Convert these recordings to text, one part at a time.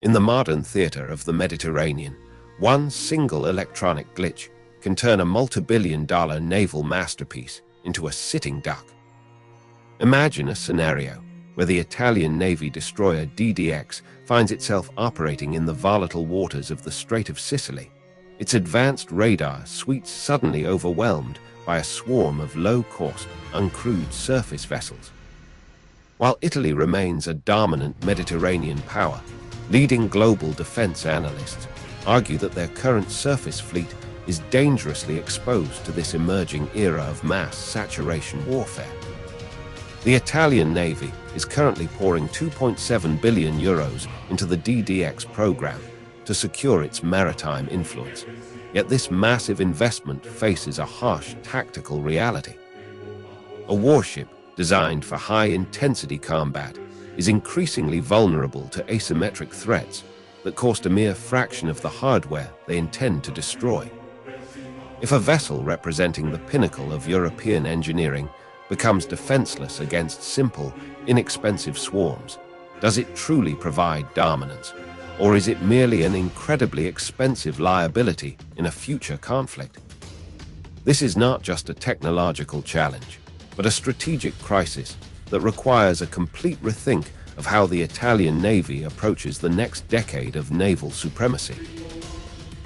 In the modern theater of the Mediterranean, one single electronic glitch can turn a multi-billion-dollar naval masterpiece into a sitting duck. Imagine a scenario where the Italian Navy destroyer DDX finds itself operating in the volatile waters of the Strait of Sicily, its advanced radar suite suddenly overwhelmed by a swarm of low-cost, uncrewed surface vessels. While Italy remains a dominant Mediterranean power, leading global defense analysts argue that their current surface fleet is dangerously exposed to this emerging era of mass saturation warfare. The Italian Navy is currently pouring 2.7 billion euros into the DDX program to secure its maritime influence. Yet this massive investment faces a harsh tactical reality. A warship designed for high-intensity combat is increasingly vulnerable to asymmetric threats that cost a mere fraction of the hardware they intend to destroy. If a vessel representing the pinnacle of European engineering becomes defenseless against simple, inexpensive swarms, does it truly provide dominance, or is it merely an incredibly expensive liability in a future conflict? This is not just a technological challenge, but a strategic crisis that requires a complete rethink of how the Italian Navy approaches the next decade of naval supremacy.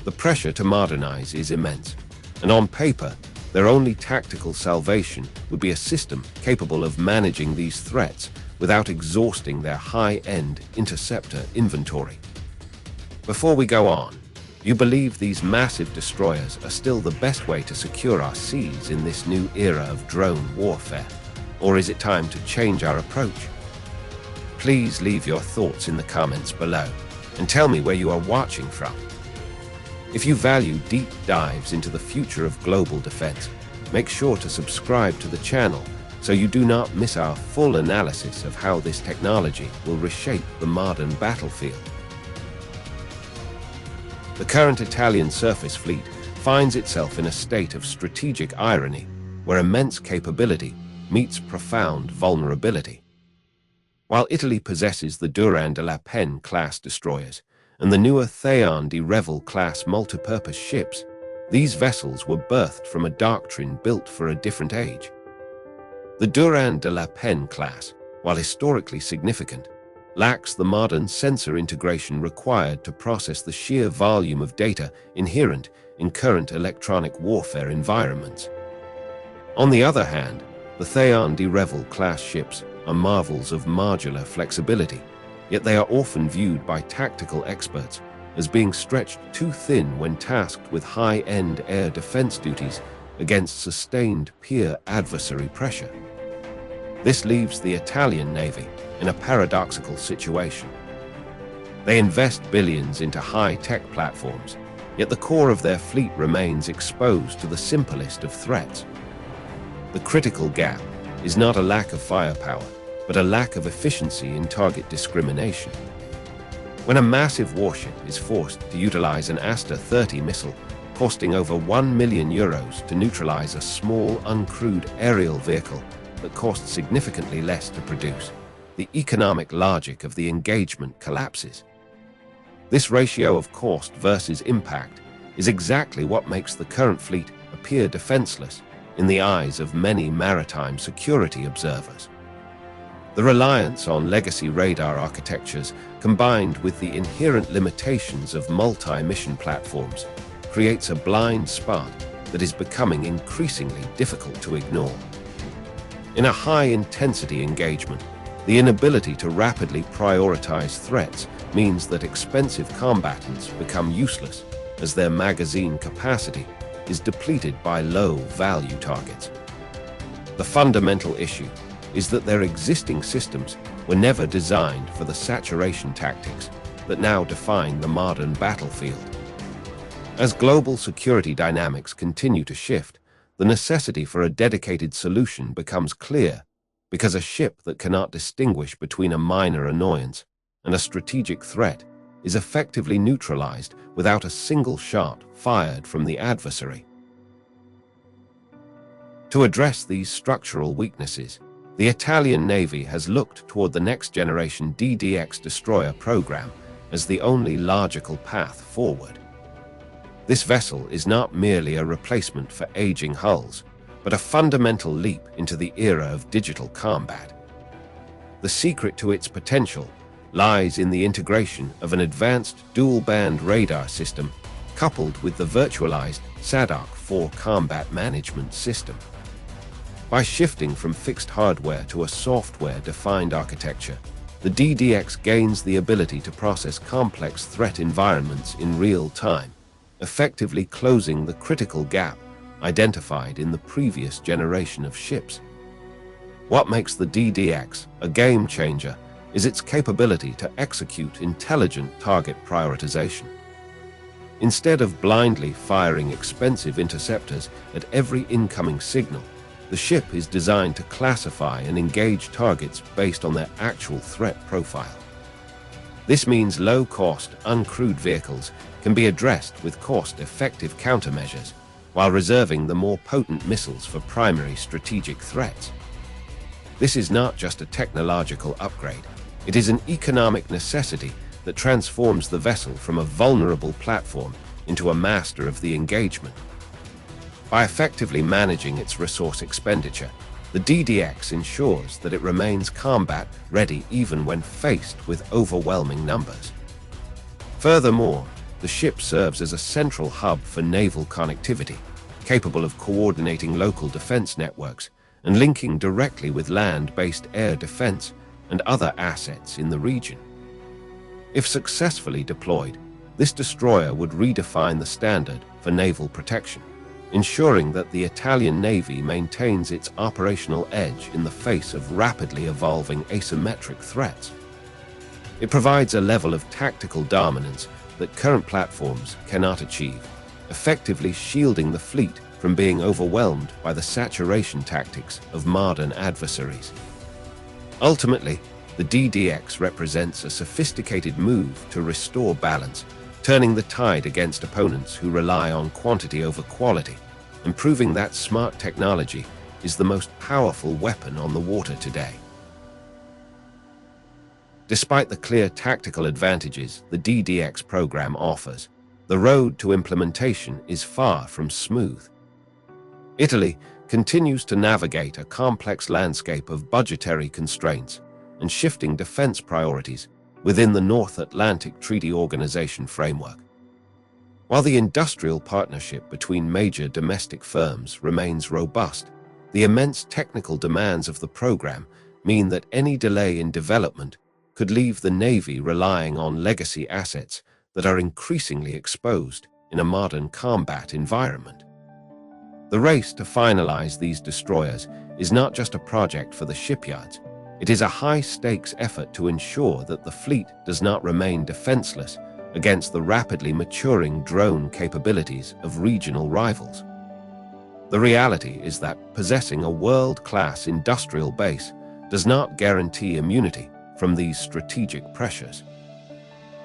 The pressure to modernize is immense, and on paper, their only tactical salvation would be a system capable of managing these threats without exhausting their high-end interceptor inventory. Before we go on, do you believe these massive destroyers are still the best way to secure our seas in this new era of drone warfare? Or is it time to change our approach? Please leave your thoughts in the comments below and tell me where you are watching from. If you value deep dives into the future of global defense, make sure to subscribe to the channel so you do not miss our full analysis of how this technology will reshape the modern battlefield. The current Italian surface fleet finds itself in a state of strategic irony, where immense capability meets profound vulnerability. While Italy possesses the Durand de la Penne class destroyers and the newer Theon de Revel class multipurpose ships, these vessels were birthed from a doctrine built for a different age. The Durand de la Penne class, while historically significant, lacks the modern sensor integration required to process the sheer volume of data inherent in current electronic warfare environments. On the other hand, the Theon de Revel class ships are marvels of modular flexibility, yet they are often viewed by tactical experts as being stretched too thin when tasked with high-end air defense duties against sustained peer adversary pressure. This leaves the Italian Navy in a paradoxical situation. They invest billions into high-tech platforms, yet the core of their fleet remains exposed to the simplest of threats. The critical gap is not a lack of firepower, but a lack of efficiency in target discrimination. When a massive warship is forced to utilize an Aster-30 missile, costing over 1 million euros to neutralize a small, uncrewed aerial vehicle that costs significantly less to produce, the economic logic of the engagement collapses. This ratio of cost versus impact is exactly what makes the current fleet appear defenseless in the eyes of many maritime security observers. The reliance on legacy radar architectures, combined with the inherent limitations of multi-mission platforms, creates a blind spot that is becoming increasingly difficult to ignore. In a high-intensity engagement, the inability to rapidly prioritize threats means that expensive combatants become useless as their magazine capacity is depleted by low-value targets. The fundamental issue is that their existing systems were never designed for the saturation tactics that now define the modern battlefield. As global security dynamics continue to shift, the necessity for a dedicated solution becomes clear, because a ship that cannot distinguish between a minor annoyance and a strategic threat is effectively neutralized without a single shot fired from the adversary. To address these structural weaknesses, the Italian Navy has looked toward the next-generation DDX destroyer program as the only logical path forward. This vessel is not merely a replacement for aging hulls, but a fundamental leap into the era of digital combat. The secret to its potential lies in the integration of an advanced dual-band radar system coupled with the virtualized SADOC 4 combat management system. By shifting from fixed hardware to a software-defined architecture, the DDX gains the ability to process complex threat environments in real time, effectively closing the critical gap identified in the previous generation of ships. What makes the DDX a game changer is its capability to execute intelligent target prioritization. Instead of blindly firing expensive interceptors at every incoming signal, the ship is designed to classify and engage targets based on their actual threat profile. This means low-cost, uncrewed vehicles can be addressed with cost-effective countermeasures, while reserving the more potent missiles for primary strategic threats. This is not just a technological upgrade, it is an economic necessity that transforms the vessel from a vulnerable platform into a master of the engagement. By effectively managing its resource expenditure, the DDX ensures that it remains combat-ready even when faced with overwhelming numbers. Furthermore, the ship serves as a central hub for naval connectivity, capable of coordinating local defense networks and linking directly with land-based air defense and other assets in the region. If successfully deployed, this destroyer would redefine the standard for naval protection, ensuring that the Italian Navy maintains its operational edge in the face of rapidly evolving asymmetric threats. It provides a level of tactical dominance that current platforms cannot achieve, effectively shielding the fleet from being overwhelmed by the saturation tactics of modern adversaries. Ultimately, the DDX represents a sophisticated move to restore balance, turning the tide against opponents who rely on quantity over quality, and proving that smart technology is the most powerful weapon on the water today. Despite the clear tactical advantages the DDX program offers, the road to implementation is far from smooth. Italy continues to navigate a complex landscape of budgetary constraints and shifting defense priorities within the North Atlantic Treaty Organization framework. While the industrial partnership between major domestic firms remains robust, the immense technical demands of the program mean that any delay in development could leave the Navy relying on legacy assets that are increasingly exposed in a modern combat environment. The race to finalize these destroyers is not just a project for the shipyards. It is a high-stakes effort to ensure that the fleet does not remain defenseless against the rapidly maturing drone capabilities of regional rivals. The reality is that possessing a world-class industrial base does not guarantee immunity from these strategic pressures.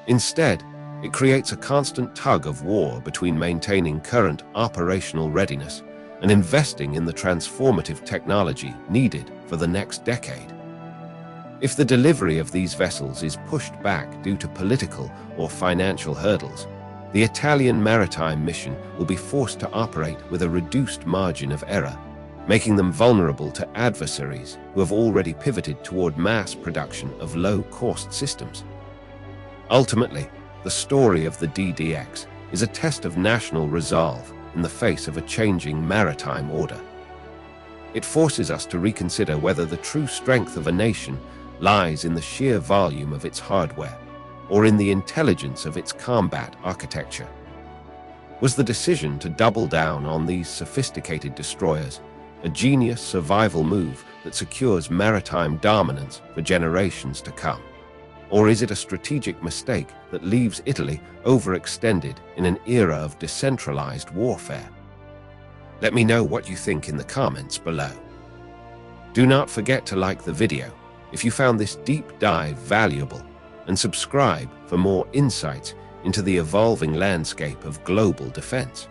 Instead, it creates a constant tug-of-war between maintaining current operational readiness and investing in the transformative technology needed for the next decade. If the delivery of these vessels is pushed back due to political or financial hurdles, the Italian maritime mission will be forced to operate with a reduced margin of error, making them vulnerable to adversaries who have already pivoted toward mass production of low-cost systems. Ultimately, the story of the DDX is a test of national resolve in the face of a changing maritime order. It forces us to reconsider whether the true strength of a nation lies in the sheer volume of its hardware or in the intelligence of its combat architecture. Was the decision to double down on these sophisticated destroyers a genius survival move that secures maritime dominance for generations to come? Or is it a strategic mistake that leaves Italy overextended in an era of decentralized warfare? Let me know what you think in the comments below. Do not forget to like the video if you found this deep dive valuable, and subscribe for more insights into the evolving landscape of global defense.